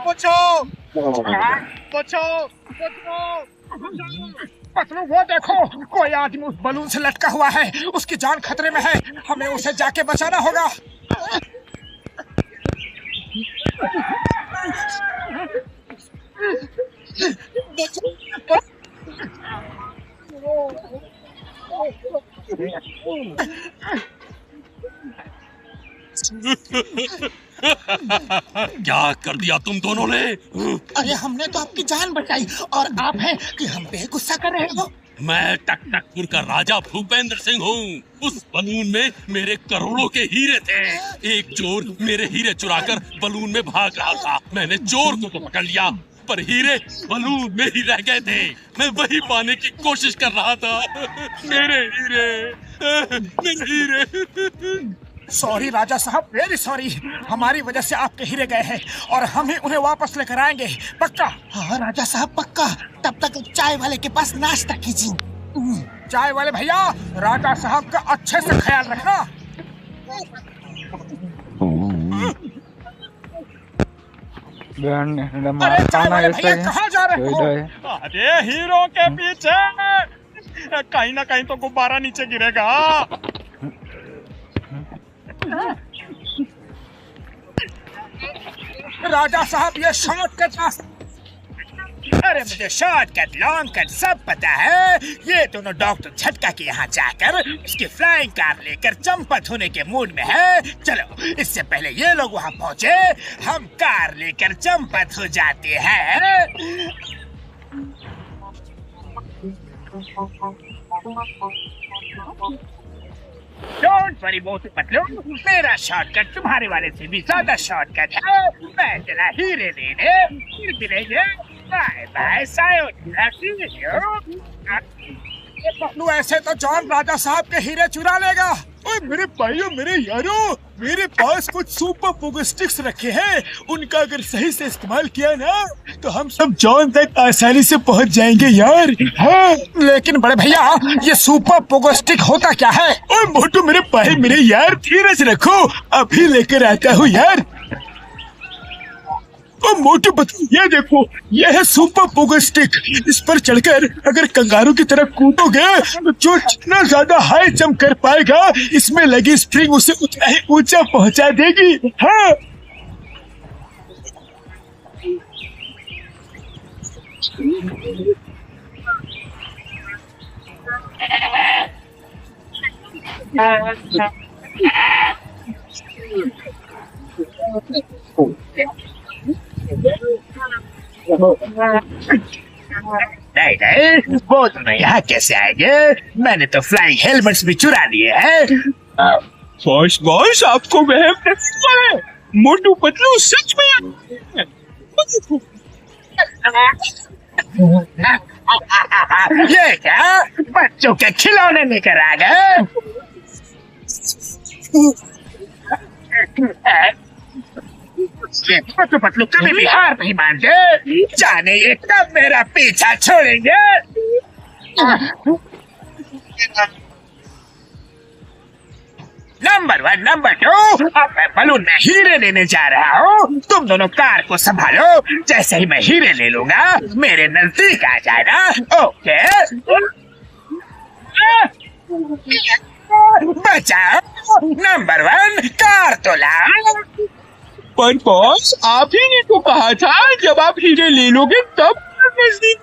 बचाओ बचाओ बचाओ। पतलू वो देखो, कोई आदमी उस बलून से लटका हुआ है, उसकी जान खतरे में है, हमें उसे जाके बचाना होगा। क्या कर दिया तुम दोनों ने? अरे हमने तो आपकी जान बचाई और आप हैं कि हम पे गुस्सा कर रहे हो। मैं टकटकपुर का राजा भूपेंद्र सिंह हूँ। उस बलून में मेरे करोड़ों के हीरे थे। एक चोर मेरे हीरे चुराकर बलून में भाग रहा था। मैंने चोर को तो पकड़ लिया, पर हीरे बलून में ही रह गए थे। मैं वही पाने की कोशिश कर रहा था। मेरे हीरे। सॉरी राजा साहब, वेरी सॉरी। हमारी वजह से आपके हीरे गए हैं और हम ही उन्हें वापस लेकर आएंगे, पक्का? हाँ राजा साहब पक्का। तब तक चाय वाले के पास नाश्ता कीजिए। चाय वाले भैया, राजा साहब का अच्छे से ख्याल रखना। अरे चाय वाले भैया कहाँ जा रहे हो? अरे हीरो के पीछे, कहीं ना कहीं तो गुब्बारा नीचे गिरेगा। राजा साहब ये शॉर्टकट रास्ता। अरे मुझे शॉर्टकट लॉन्ग कट सब पता है। ये दोनों डॉक्टर झटका के यहाँ जाकर उसकी फ्लाइंग कार लेकर चंपत होने के मूड में है। चलो इससे पहले ये लोग वहाँ पहुँचे, हम कार लेकर चंपत हो जाते हैं। डोंट वरी मोटू पतलू, मेरा शॉर्टकट तुम्हारे वाले से भी ज्यादा शॉर्टकट है। मैं चला हीरे लेने, फिर मिलेंगे। Bye bye sayonara. पतलू ऐसे तो जॉन राजा साहब के हीरे चुरा लेगा। ओए मेरे भाइयों, मेरे यारों, मेरे पास कुछ सुपर पोगो स्टिक्स रखे हैं। उनका अगर सही से इस्तेमाल किया ना तो हम सब जॉन तक आसानी से पहुंच जाएंगे यार। हाँ, लेकिन बड़े भैया ये सुपर पोगो स्टिक होता क्या है? ओए मोटू मेरे भाई, मेरे यार, धीरज रखो, अभी लेकर आता हूँ यार। ओ मोटू पतलू, ये देखो, ये है सुपर पोगो स्टिक। इस पर चढ़कर अगर कंगारू की तरफ कूदोगे तो जो जितना ज्यादा हाई जंप कर पाएगा, इसमें लगी स्प्रिंग उसे उतना ही ऊंचा पहुंचा देगी। हाँ नहीं नहीं, वो दोनों यहाँ कैसे आएंगे? मैंने तो फ्लाइंग हेलमेट्स भी चुरा लिए हैं। बॉस आपको वहम नहीं हुआ है। मोटू पतलू सच में ये क्या बच्चों के खिलौने लेकर आ गए? मोटू पतलू कभी भी हार नहीं मानते। जाने ये कब मेरा पीछा छोड़ेंगे। नंबर 1, नंबर 2, अब मैं बलून में हीरे लेने जा रहा हूँ। तुम दोनों कार को संभालो। जैसे ही मैं हीरे ले लूंगा मेरे नजदीक आ जाना। ओके? बचाओ। नंबर 1, कार तो लाओ। पर बॉस आप ही ने तो कहा था जब आप हीरे ले लोगे तब नजदीक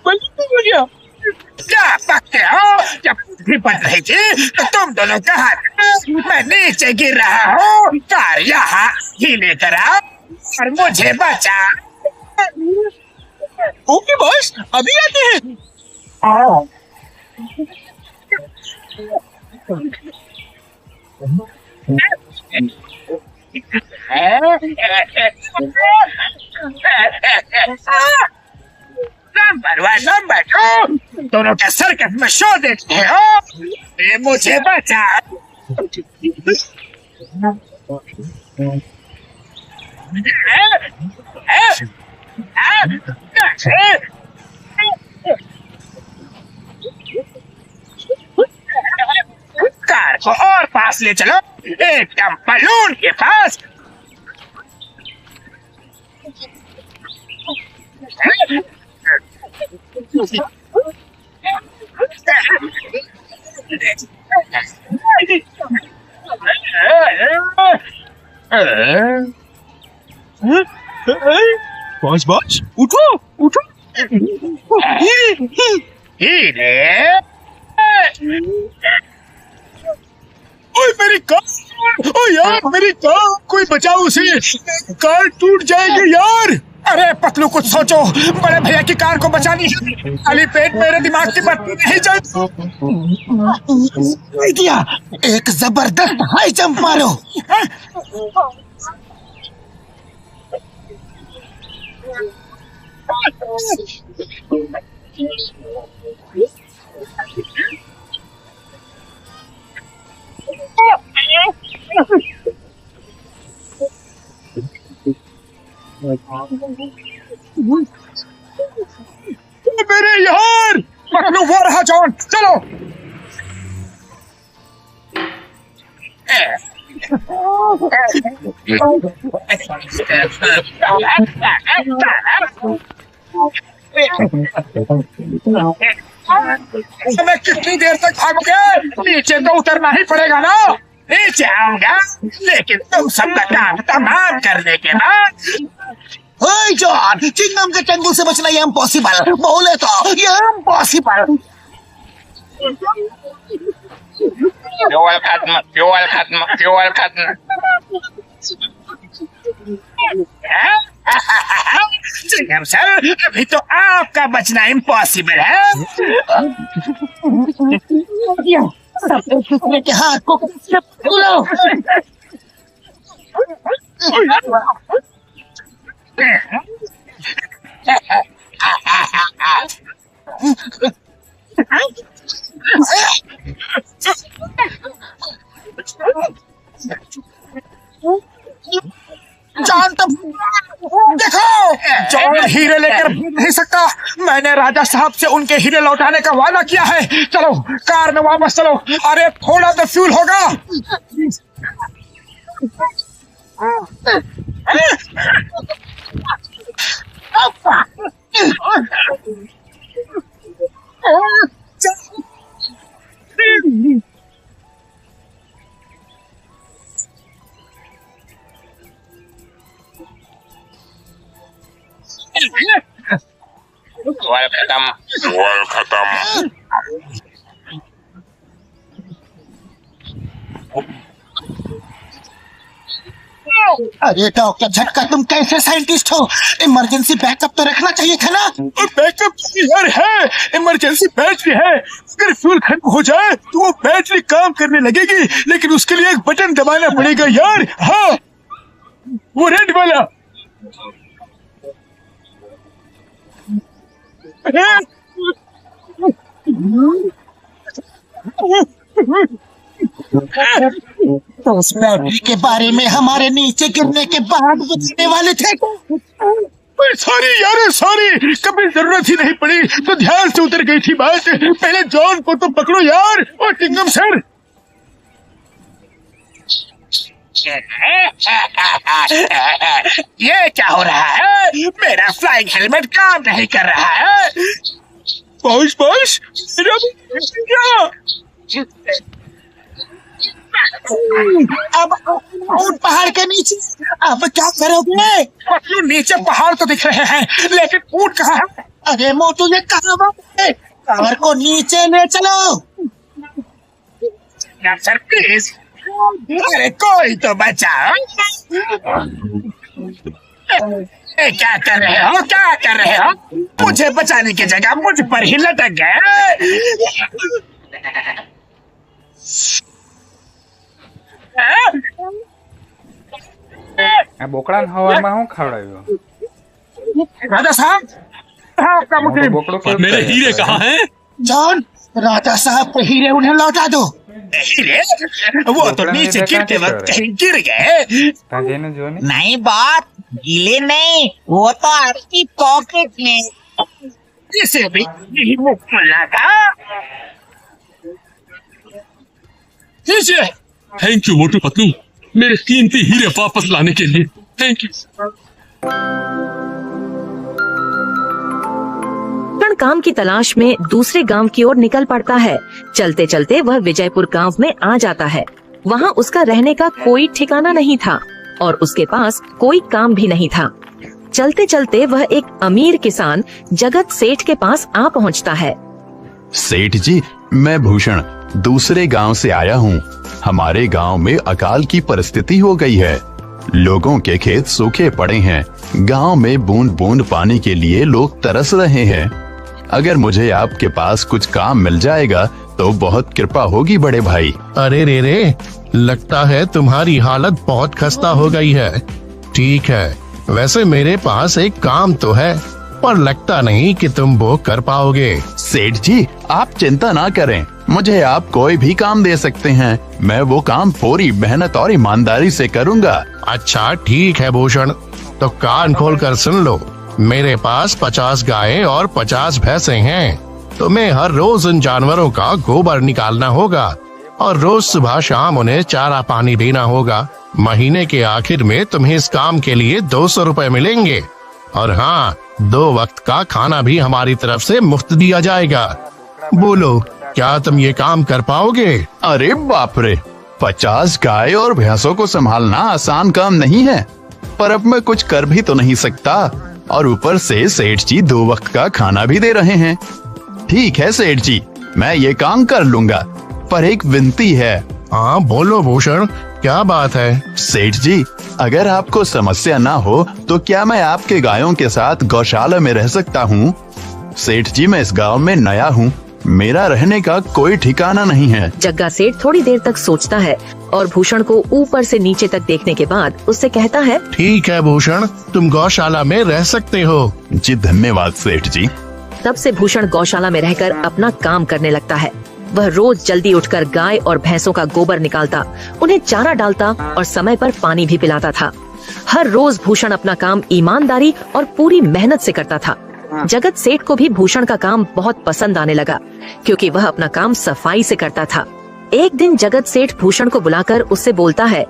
हो गया। क्या बकते हो? जब विपद रही थी तो तुम दोनों कहाँ थे? मैं नीचे गिर रहा हूँ। कार यहाँ ही लेकर आओ और मुझे बचा। ओके बॉस, अभी आते हैं। नंबर 1, नंबर 2, दोनों के सर्कस में शो देखते हो। ये मुझे बचा। कार को और पास ले चलो। एकदम बलून के पास। बॉस उठो उठो। हीरे, ओए मेरी कार, ओ यार मेरी कार, कोई बचाओ उसे, कार टूट जाएगी यार। अरे पतलू कुछ सोचो, बड़े भैया की कार को बचानी है। खाली पेट मेरे दिमाग की बत्ती नहीं चलती। आइडिया, एक जबरदस्त हाई जंप मारो। मेरे यार, पतलू वो रहा जॉन, चलो। मैं कितनी देर तक भागोगे? नीचे तो उतरना ही पड़ेगा ना। नीचे आऊंगा, लेकिन तुम सबका काम तमाम करने के बाद। ओए जॉन, चिंगम के चंगुल से बचना ये इम्पॉसिबल। बोले तो ये इम्पॉसिबल। फ्यूल खत्म, फ्यूल खत्म, फ्यूल खत्म। चिंगम सर, अभी तो आपका बचना इम्पॉसिबल है। के हाथ को पकड़ो। जॉन तो देखो, जॉन हीरे लेकर भाग नहीं सकता। मैंने राजा साहब से उनके हीरे लौटाने का वादा किया है। चलो कार में वापस चलो। अरे थोड़ा तो फ्यूल होगा। सवाल खत्म। अरे डॉक्टर झटका, तुम कैसे साइंटिस्ट हो? इमरजेंसी बैकअप तो रखना चाहिए था ना। बैकअप यार है, इमरजेंसी बैटरी है। अगर फ्यूल खत्म हो जाए तो वो बैटरी काम करने लगेगी, लेकिन उसके लिए एक बटन दबाना पड़ेगा यार। हाँ, वो रेड वाला। तो उस बैटरी के बारे में हमारे नीचे गिरने के बाद बताने वाले थे। सॉरी यार, सॉरी, कभी जरूरत ही नहीं पड़ी तो ध्यान से उतर गई थी बात। पहले जॉन को तो पकड़ो यार। और टिंगम सर, ये क्या हो रहा है? मेरा फ्लाइंग हेलमेट काम नहीं कर रहा है। बॉस मेरा क्या? अब उन पहाड़ के नीचे अब क्या करोगे? पतलू, नीचे पहाड़ तो दिख रहे हैं, लेकिन ऊंट कहाँ है? अरे मोटू, ये कहाँ बात है? कार को नीचे ले चलो। सर प्लीज, अरे कोई तो बचाओ। क्या कर रहे हो, क्या कर रहे हो? मुझे बचाने की जगह मुझ पर ही लटक गए। बोकड़ा हवा में खवड़ाव्यो। राजा साहब, आपका मुझे मेरे हीरे कहाँ हैं? जॉन, राजा साहब के हीरे उन्हें लौटा दो। हीरे? वो तो नीचे गिरते वक्त कहीं गिर गए। नहीं बात गीले नहीं, वो तो आपकी पॉकेट में। इसे भी यही मुख मिला था। नीचे थैंक यू मोटू पतलू, मेरे कीमती हीरे वापस लाने के लिए। Thank you. काम की तलाश में दूसरे गांव की ओर निकल पड़ता है। चलते चलते वह विजयपुर गांव में आ जाता है। वहां उसका रहने का कोई ठिकाना नहीं था और उसके पास कोई काम भी नहीं था। चलते चलते वह एक अमीर किसान जगत सेठ के पास आ पहुंचता है। सेठ जी, मैं भूषण दूसरे गांव से आया हूँ। हमारे गांव में अकाल की परिस्थिति हो गई है। लोगों के खेत सूखे पड़े हैं। गांव में बूंद बूंद पानी के लिए लोग तरस रहे हैं। अगर मुझे आपके पास कुछ काम मिल जाएगा तो बहुत कृपा होगी बड़े भाई। अरे रे, लगता है तुम्हारी हालत बहुत खस्ता हो गई है। ठीक है, वैसे मेरे पास एक काम तो है, पर लगता नहीं कि तुम वो कर पाओगे। सेठ जी, आप चिंता ना करें, मुझे आप कोई भी काम दे सकते हैं। मैं वो काम पूरी मेहनत और ईमानदारी से करूँगा। अच्छा ठीक है भूषण, तो कान खोल कर सुन लो। मेरे पास 50 गायें और 50 भैंसे हैं। तुम्हें हर रोज उन जानवरों का गोबर निकालना होगा और रोज सुबह शाम उन्हें चारा पानी देना होगा। महीने के आखिर में तुम्हें इस काम के लिए 200 रुपए मिलेंगे। और हाँ, 2 वक्त का खाना भी हमारी तरफ से मुफ्त दिया जाएगा। बोलो, क्या तुम ये काम कर पाओगे? अरे बाप रे, 50 गाय और भैंसों को संभालना आसान काम नहीं है, पर अब मैं कुछ कर भी तो नहीं सकता। और ऊपर से सेठ जी 2 वक्त का खाना भी दे रहे हैं। ठीक है सेठ जी, मैं ये काम कर लूंगा, पर एक विनती है। हाँ बोलो भूषण, क्या बात है? सेठ जी, अगर आपको समस्या ना हो तो क्या मैं आपके गायों के साथ गौशाला में रह सकता हूँ? सेठ जी, मैं इस गांव में नया हूँ, मेरा रहने का कोई ठिकाना नहीं है। जग्गा सेठ थोड़ी देर तक सोचता है और भूषण को ऊपर से नीचे तक देखने के बाद उससे कहता है, ठीक है भूषण, तुम गौशाला में रह सकते हो। जी धन्यवाद सेठ जी। तब से भूषण गौशाला में रहकर अपना काम करने लगता है। वह रोज जल्दी उठकर गाय और भैंसों का गोबर निकालता, उन्हें चारा डालता और समय पर पानी भी पिलाता था। हर रोज भूषण अपना काम ईमानदारी और पूरी मेहनत से करता था। जगत सेठ को भी भूषण का काम बहुत पसंद आने लगा, क्योंकि वह अपना काम सफाई से करता था। एक दिन जगत सेठ भूषण को बुलाकर उससे बोलता है,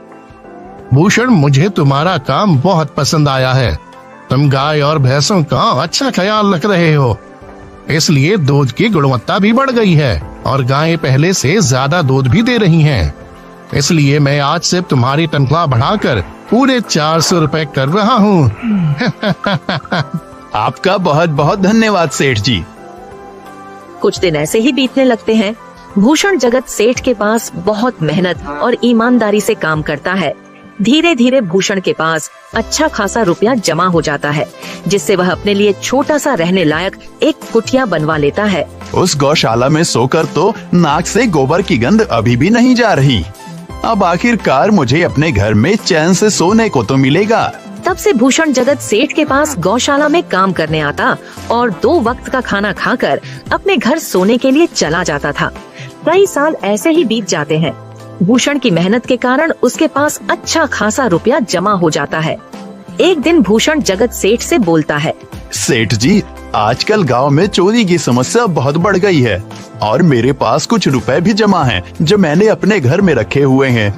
भूषण, मुझे तुम्हारा काम बहुत पसंद आया है। तुम गाय और भैंसों का अच्छा ख्याल रख रहे हो, इसलिए दूध की गुणवत्ता भी बढ़ गई है और गायें पहले से ज्यादा दूध भी दे रही हैं। इसलिए मैं आज से तुम्हारी तनख्वाह बढ़ाकर पूरे 400 रुपए कर रहा हूँ। आपका बहुत बहुत धन्यवाद सेठ जी। कुछ दिन ऐसे ही बीतने लगते हैं। भूषण जगत सेठ के पास बहुत मेहनत और ईमानदारी से काम करता है। धीरे धीरे भूषण के पास अच्छा खासा रुपया जमा हो जाता है, जिससे वह अपने लिए छोटा सा रहने लायक एक कुटिया बनवा लेता है। उस गौशाला में सोकर तो नाक से गोबर की गंध अभी भी नहीं जा रही। अब आखिरकार मुझे अपने घर में चैन से सोने को तो मिलेगा। तब से भूषण जगत सेठ के पास गौशाला में काम करने आता और 2 वक्त का खाना खाकर अपने घर सोने के लिए चला जाता था। कई साल ऐसे ही बीत जाते हैं। भूषण की मेहनत के कारण उसके पास अच्छा खासा रुपया जमा हो जाता है। एक दिन भूषण जगत सेठ से बोलता है, सेठ जी, आजकल गांव में चोरी की समस्या बहुत बढ़ गई है और मेरे पास कुछ रुपए भी जमा हैं जो मैंने अपने घर में रखे हुए हैं,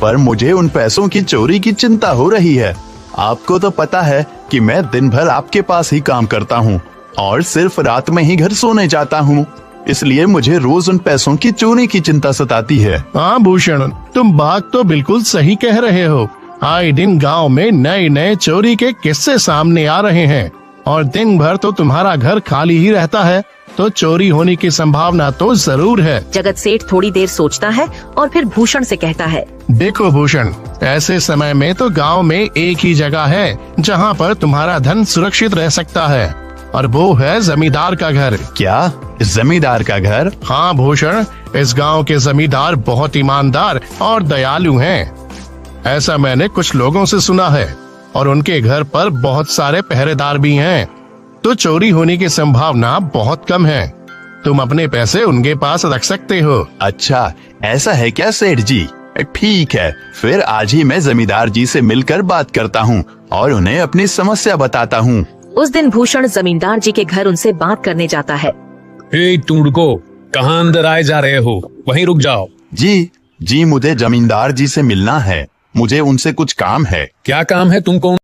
पर मुझे उन पैसों की चोरी की चिंता हो रही है। आपको तो पता है कि मैं दिन भर आपके पास ही काम करता हूँ और सिर्फ रात में ही घर सोने जाता हूँ, इसलिए मुझे रोज उन पैसों की चोरी की चिंता सताती है। हाँ भूषण, तुम बात तो बिल्कुल सही कह रहे हो। आए दिन गांव में नए नए चोरी के किस्से सामने आ रहे हैं और दिन भर तो तुम्हारा घर खाली ही रहता है, तो चोरी होने की संभावना तो जरूर है। जगत सेठ थोड़ी देर सोचता है और फिर भूषण से कहता है, देखो भूषण, ऐसे समय में तो गांव में एक ही जगह है जहां पर तुम्हारा धन सुरक्षित रह सकता है, और वो है जमींदार का घर। क्या जमींदार का घर? हाँ भूषण, इस गांव के जमींदार बहुत ईमानदार और दयालु हैं। ऐसा मैंने कुछ लोगों से सुना है और उनके घर पर बहुत सारे पहरेदार भी हैं, तो चोरी होने की संभावना बहुत कम है। तुम अपने पैसे उनके पास रख सकते हो। अच्छा, ऐसा है क्या सेठ जी? ठीक है, फिर आज ही मैं जमींदार जी से मिलकर बात करता हूँ और उन्हें अपनी समस्या बताता हूँ। उस दिन भूषण जमींदार जी के घर उनसे बात करने जाता है। तुम रुको, कहाँ अंदर आए जा रहे हो? वहीं रुक जाओ। जी, जी मुझे जमींदार जी से मिलना है। मुझे उनसे कुछ काम है। क्या काम है तुमको